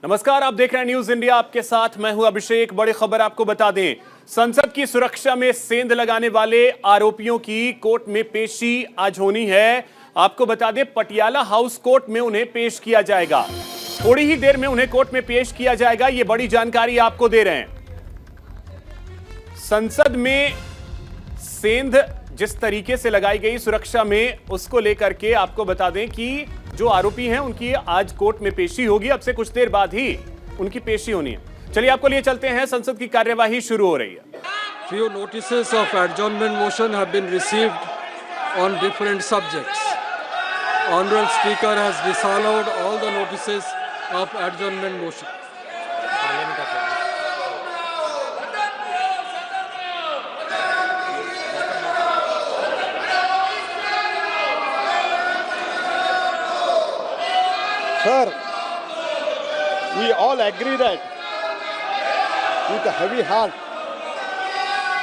नमस्कार, आप देख रहे हैं न्यूज इंडिया। आपके साथ मैं हूं अभिषेक। बड़ी खबर आपको बता दें, संसद की सुरक्षा में सेंध लगाने वाले आरोपियों की कोर्ट में पेशी आज होनी है। आपको बता दें, पटियाला हाउस कोर्ट में उन्हें पेश किया जाएगा। थोड़ी ही देर में उन्हें कोर्ट में पेश किया जाएगा। ये बड़ी जानकारी आपको दे रहे हैं। संसद में सेंध जिस तरीके से लगाई गई सुरक्षा में, उसको लेकर के आपको बता दें कि जो आरोपी हैं उनकी आज कोर्ट में पेशी होगी। अब से कुछ देर बाद ही उनकी पेशी होनी है। चलिए आपको लिए चलते हैं। संसद की कार्यवाही शुरू हो रही है। Few notices of adjournment motion have been received on different subjects. Honorable Speaker has disallowed all the notices of adjournment motion. Sir, we all agree that with a heavy heart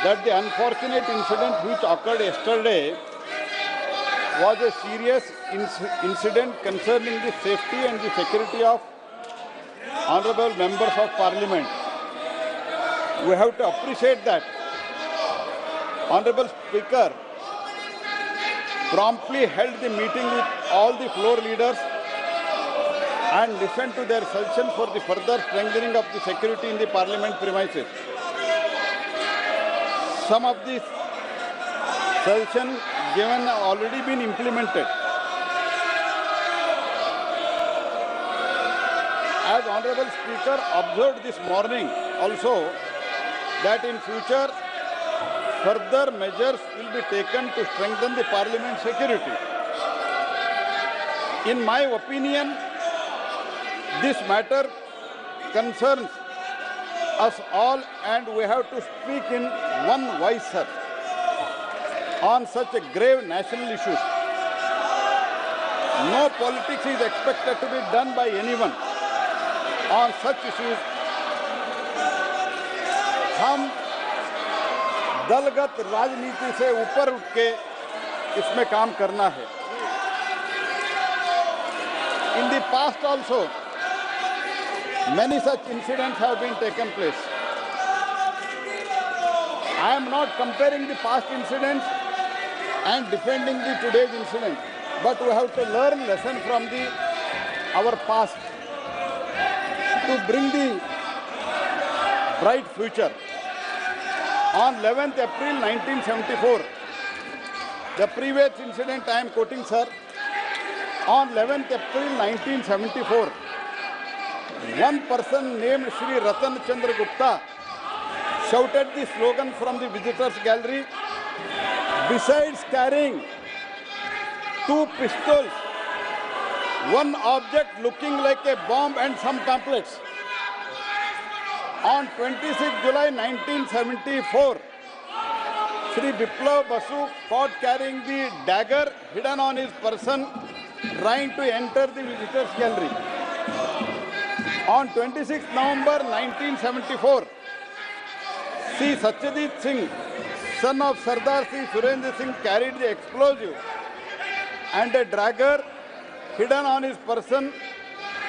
that the unfortunate incident which occurred yesterday was a serious incident concerning the safety and the security of honorable members of parliament. We have to appreciate that honorable speaker promptly held the meeting with all the floor leaders and listened to their suggestions for the further strengthening of the security in the parliament premises. Some of these suggestions given have already been implemented. As Honorable Speaker observed this morning also, that in future further measures will be taken to strengthen the parliament security. In my opinion, this matter concerns us all and we have to speak in one voice, sir, on such a grave national issue. No politics is expected to be done by anyone on such issues. हम दलगत राजनीति से ऊपर उठ के इसमें काम करना है. In the past also, many such incidents have been taken place. I am not comparing the past incidents and defending the today's incident, but we have to learn lesson from our past to bring the bright future. On 11th April 1974, the previous incident I am quoting, sir. On 11th April 1974, one person named Shri Ratan Chandra Gupta shouted the slogan from the visitors gallery. Besides carrying two pistols, one object looking like a bomb and some pamphlets. On 26 July 1974, Shri Biplav Basu caught carrying the dagger hidden on his person, trying to enter the visitors gallery. On 26 November 1974, C. Satyajit Singh, son of Sardar C. Surendra Singh, carried the explosive and a dagger hidden on his person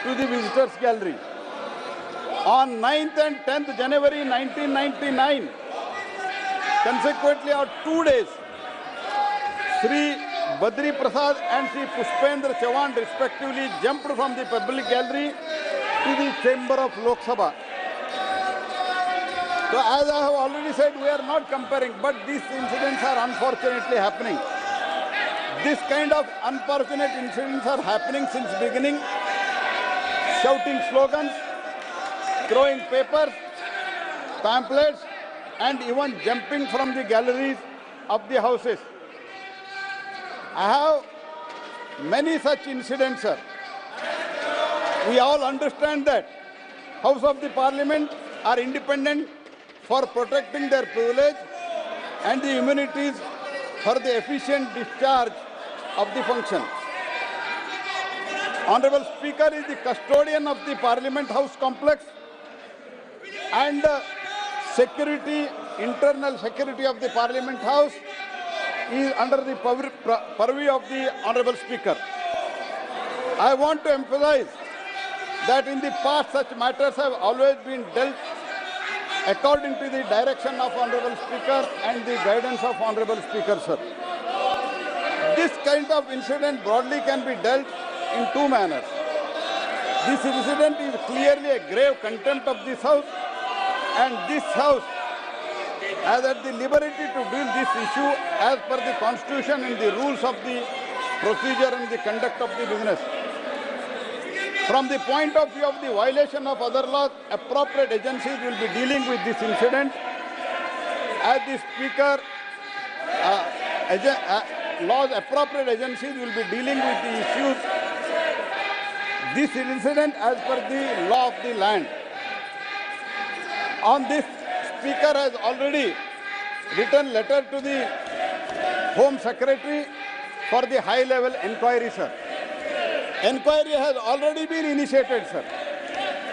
to the visitors gallery. On 9th and 10th January 1999, consequently on 2 days, Sri Badri Prasad and Sri Pushpendra Chavan respectively jumped from the public gallery to the chamber of Lok Sabha. So as I have already said, we are not comparing, but these incidents are unfortunately happening. This kind of unfortunate incidents are happening since beginning. Shouting slogans, throwing papers, pamphlets, and even jumping from the galleries of the houses. I have many such incidents, sir. We all understand that House of the Parliament are independent for protecting their privilege and the immunities for the efficient discharge of the function. Honorable Speaker is the custodian of the Parliament House complex and security, internal security of the Parliament House is under the purview of the Honorable Speaker. I want to emphasize that in the past such matters have always been dealt according to the direction of Honorable Speaker and the guidance of Honorable Speaker, sir. This kind of incident broadly can be dealt in two manners. This incident is clearly a grave contempt of this House, and this House has at the liberty to deal this issue as per the Constitution and the rules of the procedure and the conduct of the business. From the point of view of the violation of other laws, appropriate agencies will be dealing with this incident. As the Speaker, laws appropriate agencies will be dealing with the issues. This incident as per the law of the land. On this, Speaker has already written letter to the Home Secretary for the high-level inquiry, sir. Inquiry has already been initiated, sir.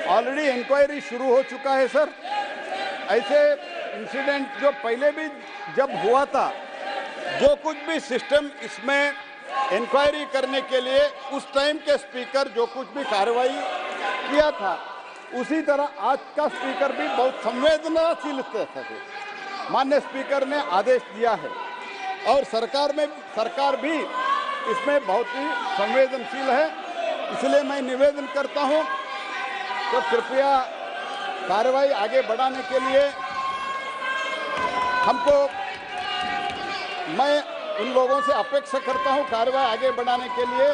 Already inquiry शुरू हो चुका है, sir. ऐसे incident जो पहले भी जब हुआ था, जो कुछ भी सिस्टम इसमें इंक्वायरी करने के लिए उस टाइम के स्पीकर जो कुछ भी कार्रवाई किया था, उसी तरह आज का स्पीकर भी बहुत संवेदनशील थे. माननीय स्पीकर ने आदेश दिया है और सरकार भी इसमें बहुत ही संवेदनशील है. इसलिए मैं निवेदन करता हूं तो कृपया कार्रवाई आगे बढ़ाने के लिए मैं उन लोगों से अपेक्षा करता हूं कार्रवाई आगे बढ़ाने के लिए.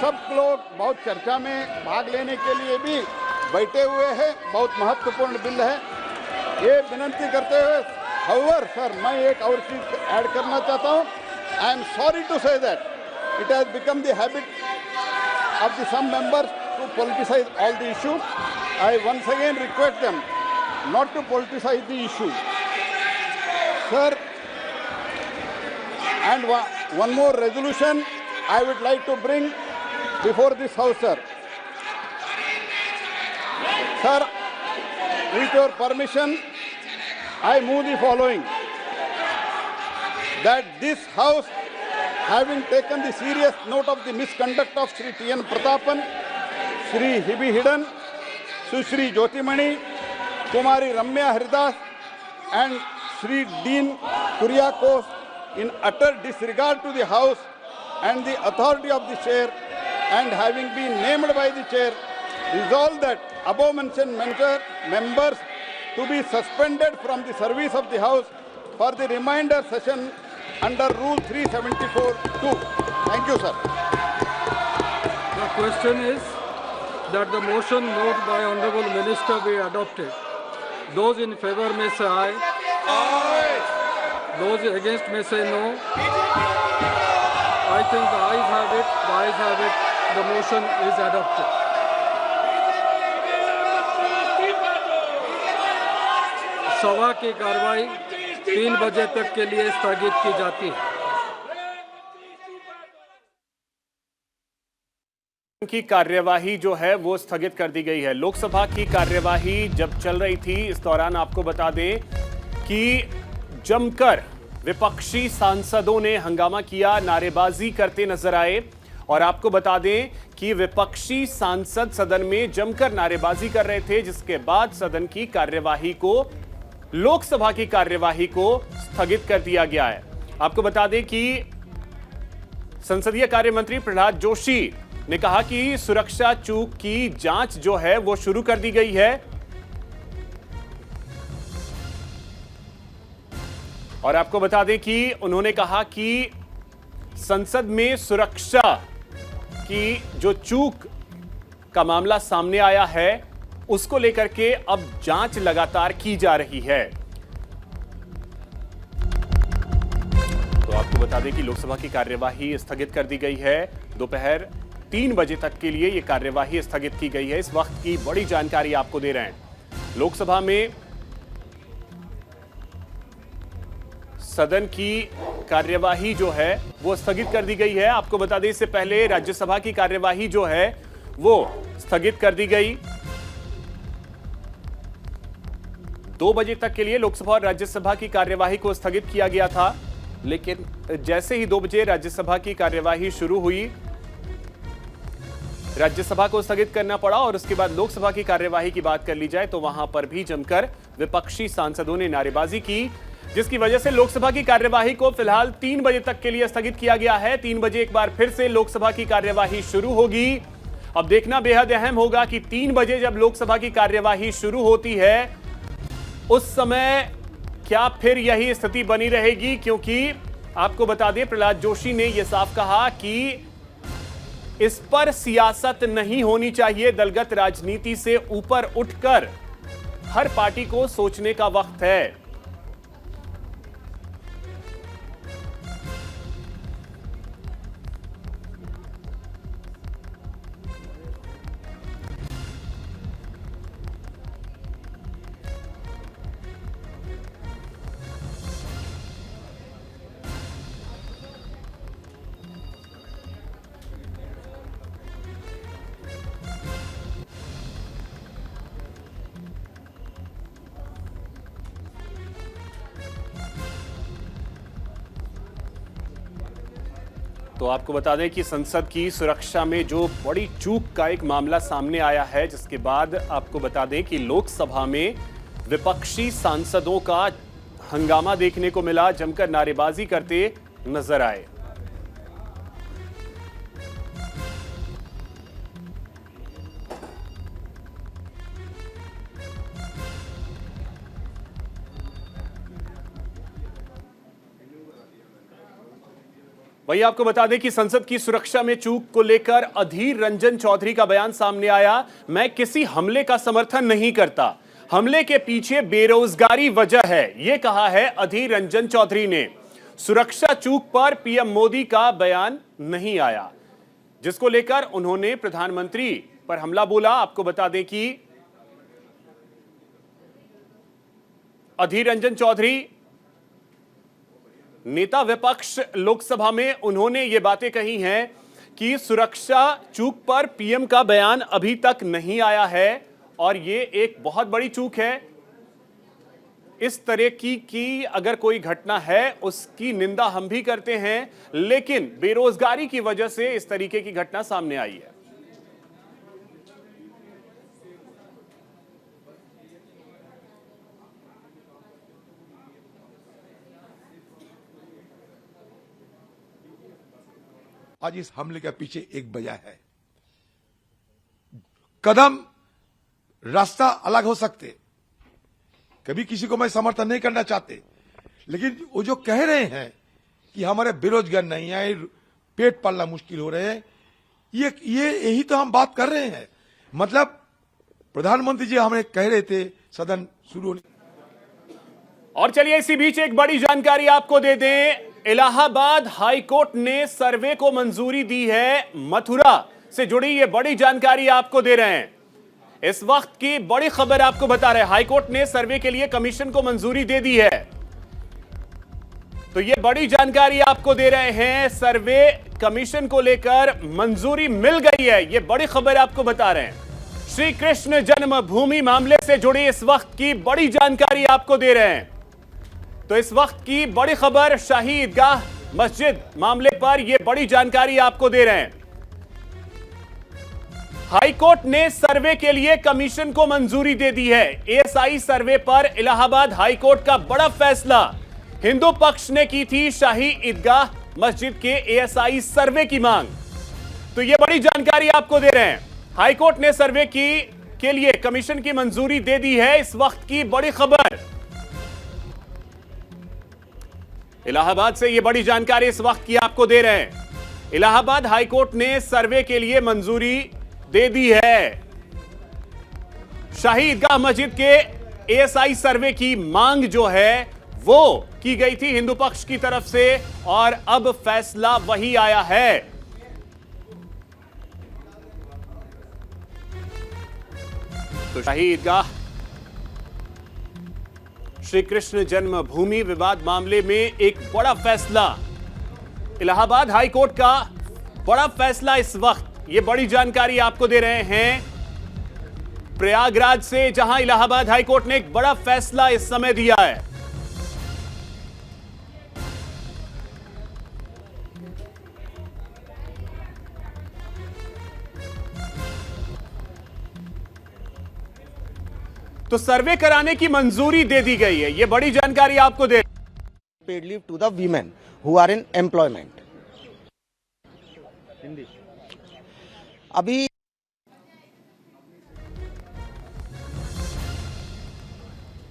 सब लोग बहुत चर्चा में भाग लेने के लिए भी बैठे हुए हैं. बहुत महत्वपूर्ण बिल है. ये विनती करते हुए हाउएवर सर मैं एक और चीज ऐड करना चाहता हूं. I am sorry to say that it has become the habit of some members to politicize all the issues. I once again request them not to politicize the issue. Sir, and one more resolution I would like to bring before this House, sir. Sir, with your permission, I move the following. That this House, having taken the serious note of the misconduct of Sri T.N. Pratapan, Sri Hibi Hidden, Sushri Jyotimani, Kumari Ramya Haridas, and Sri Dean Kuriakos, in utter disregard to the House and the authority of the chair, and having been named by the chair, resolve that above mentioned members to be suspended from the service of the House for the remainder session under Rule 374(2). Thank you, sir. The question is that the motion moved by Honorable Minister be adopted. Those in favor may say aye. Aye. Those against may say no. I think the ayes have it. The ayes have it. The motion is adopted. सभा की कार्रवाई 3 बजे तक के लिए स्थगित की जाती है. की कार्यवाही जो है वो स्थगित कर दी गई है. लोकसभा की कार्यवाही जब चल रही थी, इस दौरान आपको बता दें कि जमकर विपक्षी सांसदों ने हंगामा किया, नारेबाजी करते नजर आए. और आपको बता दें कि विपक्षी सांसद सदन में जमकर नारेबाजी कर रहे थे, जिसके बाद सदन की कार्यवाही को, लोकसभा की कार्यवाही को स्थगित कर दिया गया है. आपको बता दें कि संसदीय कार्य मंत्री प्रहलाद जोशी ने कहा कि सुरक्षा चूक की जांच जो है वो शुरू कर दी गई है. और आपको बता दें कि उन्होंने कहा कि संसद में सुरक्षा की जो चूक का मामला सामने आया है, उसको लेकर के अब जांच लगातार की जा रही है. तो आपको बता दें कि लोकसभा की कार्यवाही स्थगित कर दी गई है. दोपहर 3 बजे तक के लिए यह कार्यवाही स्थगित की गई है. इस वक्त की बड़ी जानकारी आपको दे रहे हैं. लोकसभा में सदन की कार्यवाही जो है वो स्थगित कर दी गई है. आपको बता दें इससे पहले राज्यसभा की कार्यवाही जो है वो स्थगित कर दी गई. 2 बजे तक के लिए लोकसभा और राज्यसभा की कार्यवाही को स्थगित किया गया था, लेकिन जैसे ही 2 बजे राज्यसभा की कार्यवाही शुरू हुई, राज्यसभा को स्थगित करना पड़ा और उसके बाद लोकसभा की कार्यवाही की बात कर ली जाए तो वहां पर भी जमकर विपक्षी सांसदों ने नारेबाजी की, जिसकी वजह से लोकसभा की कार्यवाही को फिलहाल 3 बजे तक के लिए स्थगित किया गया है। 3 बजे एक बार फिर से लोकसभा की कार्यवाही शुरू होगी। अब देखना बेहद अहम होगा कि 3 बजे जब लोकसभा की कार्यवाही शुरू होती है उस समय क्या फिर यही स्थिति बनी रहेगी, क्योंकि आपको बता दें प्रहलाद जोशी ने यह साफ कहा कि इस पर सियासत नहीं होनी चाहिए, दलगत राजनीति से ऊपर उठकर हर पार्टी को सोचने का वक्त है। तो आपको बता दें कि संसद की सुरक्षा में जो बड़ी चूक का एक मामला सामने आया है, जिसके बाद आपको बता दें कि लोकसभा में विपक्षी सांसदों का हंगामा देखने को मिला, जमकर नारेबाजी करते नजर आए। वही आपको बता दें कि संसद की सुरक्षा में चूक को लेकर अधीर रंजन चौधरी का बयान सामने आया। मैं किसी हमले का समर्थन नहीं करता, हमले के पीछे बेरोजगारी वजह है, यह कहा है अधीर रंजन चौधरी ने। सुरक्षा चूक पर पीएम मोदी का बयान नहीं आया, जिसको लेकर उन्होंने प्रधानमंत्री पर हमला बोला। आपको बता दें कि अधीर रंजन चौधरी नेता विपक्ष लोकसभा में, उन्होंने ये बातें कही हैं कि सुरक्षा चूक पर पीएम का बयान अभी तक नहीं आया है और ये एक बहुत बड़ी चूक है। इस तरह की अगर कोई घटना है उसकी निंदा हम भी करते हैं, लेकिन बेरोजगारी की वजह से इस तरीके की घटना सामने आई है। आज इस हमले के पीछे एक वजह है। कदम रास्ता अलग हो सकते, कभी किसी को मैं समर्थन नहीं करना चाहते, लेकिन वो जो कह रहे हैं कि हमारे बेरोजगार नहीं है, पेट पालना मुश्किल हो रहे हैं, ये यही तो हम बात कर रहे हैं। मतलब प्रधानमंत्री जी हमें कह रहे थे सदन शुरू होने। और चलिए इसी बीच एक बड़ी जानकारी आपको दे दें। इलाहाबाद हाईकोर्ट ने सर्वे को मंजूरी दी है। मथुरा से जुड़ी ये बड़ी जानकारी आपको दे रहे हैं। इस वक्त की बड़ी खबर आपको बता रहे हैं, हाईकोर्ट ने सर्वे के लिए कमीशन को मंजूरी दे दी है। तो ये बड़ी जानकारी आपको दे रहे हैं, सर्वे कमीशन को लेकर मंजूरी मिल गई है, ये बड़ी खबर आपको बता रहे हैं। श्री कृष्ण जन्मभूमि मामले से जुड़ी इस वक्त की बड़ी जानकारी आपको दे रहे हैं। तो इस वक्त की बड़ी खबर, शाही ईदगाह मस्जिद मामले पर यह बड़ी जानकारी आपको दे रहे हैं। हाईकोर्ट ने सर्वे के लिए कमीशन को मंजूरी दे दी है। एएसआई सर्वे पर इलाहाबाद हाईकोर्ट का बड़ा फैसला। हिंदू पक्ष ने की थी शाही ईदगाह मस्जिद के एएसआई सर्वे की मांग। तो यह बड़ी जानकारी आपको दे रहे हैं। हाईकोर्ट ने सर्वे के लिए कमीशन की मंजूरी दे दी है। इस वक्त की बड़ी खबर, इलाहाबाद से यह बड़ी जानकारी इस वक्त की आपको दे रहे हैं। इलाहाबाद हाईकोर्ट ने सर्वे के लिए मंजूरी दे दी है। शाही ईदगाह मस्जिद के एएसआई सर्वे की मांग जो है वो की गई थी हिंदू पक्ष की तरफ से और अब फैसला वही आया है। तो शाही ईदगाह श्री कृष्ण जन्मभूमि विवाद मामले में एक बड़ा फैसला, इलाहाबाद हाईकोर्ट का बड़ा फैसला इस वक्त, ये बड़ी जानकारी आपको दे रहे हैं प्रयागराज से, जहां इलाहाबाद हाईकोर्ट ने एक बड़ा फैसला इस समय दिया है। तो सर्वे कराने की मंजूरी दे दी गई है। यह बड़ी जानकारी आपको दे paid leave to the women who are in employment. अभी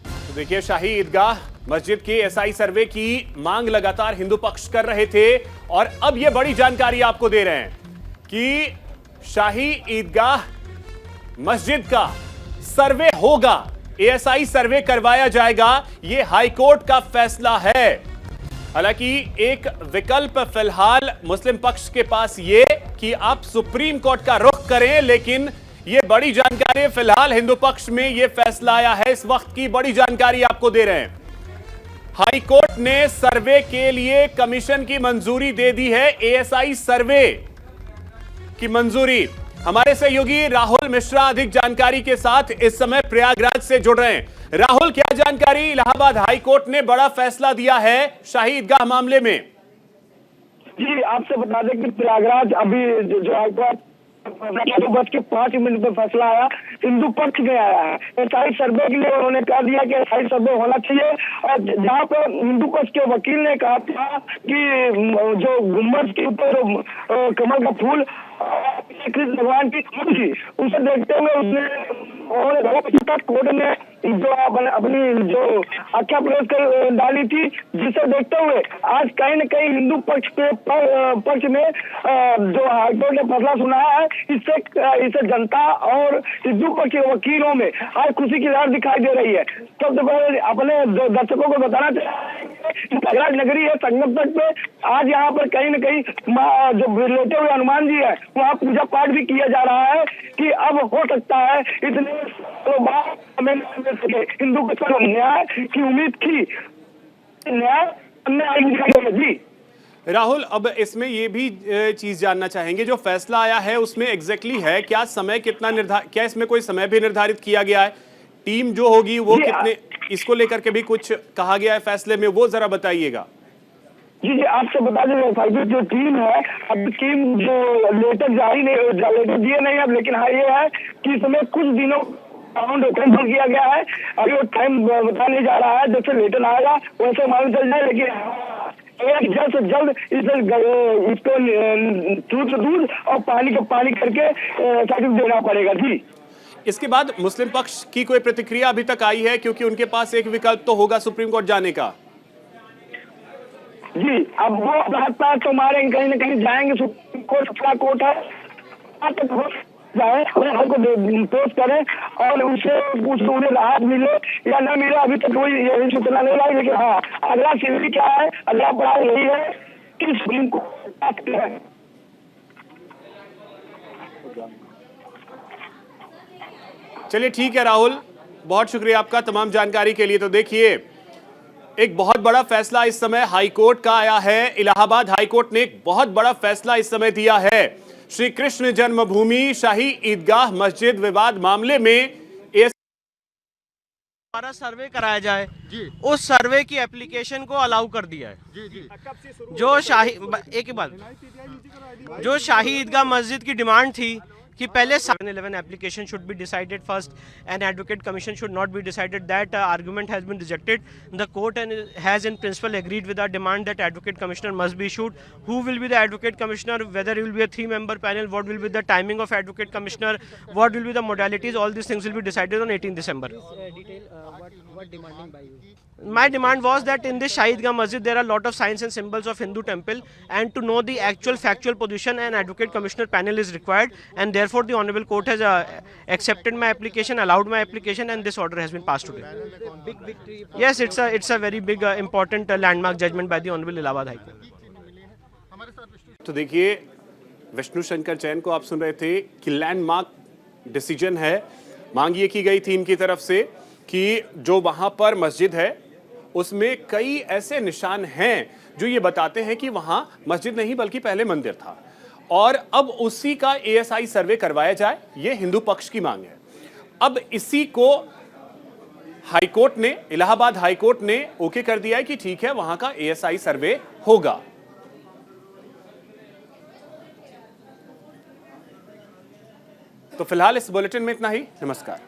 तो देखिए, शाही ईदगाह मस्जिद के एसआई सर्वे की मांग लगातार हिंदू पक्ष कर रहे थे और अब यह बड़ी जानकारी आपको दे रहे हैं कि शाही ईदगाह मस्जिद का सर्वे होगा, एएसआई सर्वे करवाया जाएगा। यह हाईकोर्ट का फैसला है। हालांकि एक विकल्प फिलहाल मुस्लिम पक्ष के पास यह कि आप सुप्रीम कोर्ट का रुख करें, लेकिन यह बड़ी जानकारी फिलहाल हिंदू पक्ष में यह फैसला आया है। इस वक्त की बड़ी जानकारी आपको दे रहे हैं। हाई कोर्ट ने सर्वे के लिए कमीशन की मंजूरी दे दी है। एएसआई सर्वे की मंजूरी। हमारे सहयोगी राहुल मिश्रा अधिक जानकारी के साथ इस समय प्रयागराज से जुड़ रहे हैं। राहुल, क्या जानकारी? इलाहाबाद हाई कोर्ट ने बड़ा फैसला दिया है शाही ईदगाह मामले में। जी, आपसे बता दें कि प्रयागराज अभी जो हाईकोर्ट 2:05 पे फैसला आया, हिंदू पक्ष में आया है। एसआई सर्वे के लिए उन्होंने कह दिया कि एसआई सर्वे होना चाहिए। और जहां पर हिंदू पक्ष के वकील ने कहा था कि जो गुम्बद के ऊपर कमल का फूल कृष्ण भगवान की मूर्ति, उसे देखते हुए उसने कोर्ट ने जो अपनी जो आख्या प्रवेश कर डाली थी, जिसे देखते हुए आज कहीं न कहीं हिंदू पक्ष के पक्ष में जो हाईकोर्ट ने फैसला सुनाया है, इससे जनता और हिंदू पक्ष के वकीलों में आज खुशी की लहर दिखाई दे रही है। सबसे पहले अपने दर्शकों को बताना चाहिए, प्रयागराज नगरी है, संगम तट पे आज यहाँ पर कहीं न कहीं जो लेटे हुए हनुमान जी है, वहाँ पूजा पाठ भी किया जा रहा है कि अब हो सकता है इतने बाद हमें हिंदू पक्ष पर न्याय की उम्मीद थी, न्याय जी। राहुल, अब इसमें यह भी चीज जानना चाहेंगे, जो फैसला आया है उसमें एग्जैक्टली है क्या? समय कितना क्या इसमें कोई समय भी निर्धारित किया गया है? टीम जो होगी वो कितने, इसको लेकर के भी कुछ कहा गया है फैसले में, वो जरा बताइएगा। जी, आपसे बता दें जो टीम है, अब टीम जो लेटर जारी नहीं, लेटर दिए नहीं अब, लेकिन हाँ ये है कि इसमें कुछ दिनों राउंड कैंसिल किया गया है। अभी वो टाइम बता नहीं जा रहा है, जैसे लेटर आएगा वैसे मालूम चल जाए, लेकिन जल्द से जल्द इसको दूध और पानी का पानी करके सर्टिफिकेट देना पड़ेगा जी। इसके बाद मुस्लिम पक्ष की कोई प्रतिक्रिया अभी तक आई है? क्योंकि उनके पास एक विकल्प तो होगा सुप्रीम कोर्ट जाने का। जी, अब वो रहता है तो हमारे कहीं न कहीं जाएंगे, सुप्रीम कोर्ट सुप्रीम कोर्ट है, जाए को पोस्ट करें और उससे कुछ उन्हें राहत मिले या न मिले, अभी तक कोई यही सूचना नहीं आई। लेकिन हाँ, अगला सीढ़ी क्या है, अगला पड़ाव यही है कि सुप्रीम कोर्ट है। चलिए ठीक है राहुल, बहुत शुक्रिया आपका तमाम जानकारी के लिए। तो देखिए, एक बहुत बड़ा फैसला इस समय हाईकोर्ट का आया है। इलाहाबाद हाईकोर्ट ने एक बहुत बड़ा फैसला इस समय दिया है। श्री कृष्ण जन्मभूमि शाही ईदगाह मस्जिद विवाद मामले में हमारा सर्वे कराया जाए, उस सर्वे की एप्लीकेशन को अलाउ कर दिया है। जो शाही एक ही बात, जो शाही ईदगाह मस्जिद की डिमांड थी कि पहले 711 application should be decided first and advocate commission should not be decided, that argument has been rejected. The court has in principle agreed with our demand that advocate commissioner must be issued. Who will be the advocate commissioner, whether it will be a 3-member panel, what will be the timing of advocate commissioner, what will be the modalities, all these things will be decided on 18 December. What demanding by you? My demand was that in this Shahi Eidgah Masjid there are a lot of signs and symbols of Hindu temple, and to know the actual factual position an advocate commissioner panel is required, and therefore the honorable court has accepted my application, allowed my application, and this order has been passed today. Big victory. Yes, it's a very big important landmark judgment by the honorable Allahabad High Court. तो देखिए, विष्णु शंकर जैन को आप सुन रहे थे कि landmark decision है। मांग ये की गई थी इनकी तरफ से कि जो वहां पर मस्जिद है उसमें कई ऐसे निशान हैं जो ये बताते हैं कि वहां मस्जिद नहीं बल्कि पहले मंदिर था, और अब उसी का एएसआई सर्वे करवाया जाए, ये हिंदू पक्ष की मांग है। अब इसी को हाईकोर्ट ने, इलाहाबाद हाईकोर्ट ने ओके कर दिया है कि ठीक है, वहां का एएसआई सर्वे होगा। तो फिलहाल इस बुलेटिन में इतना ही। नमस्कार।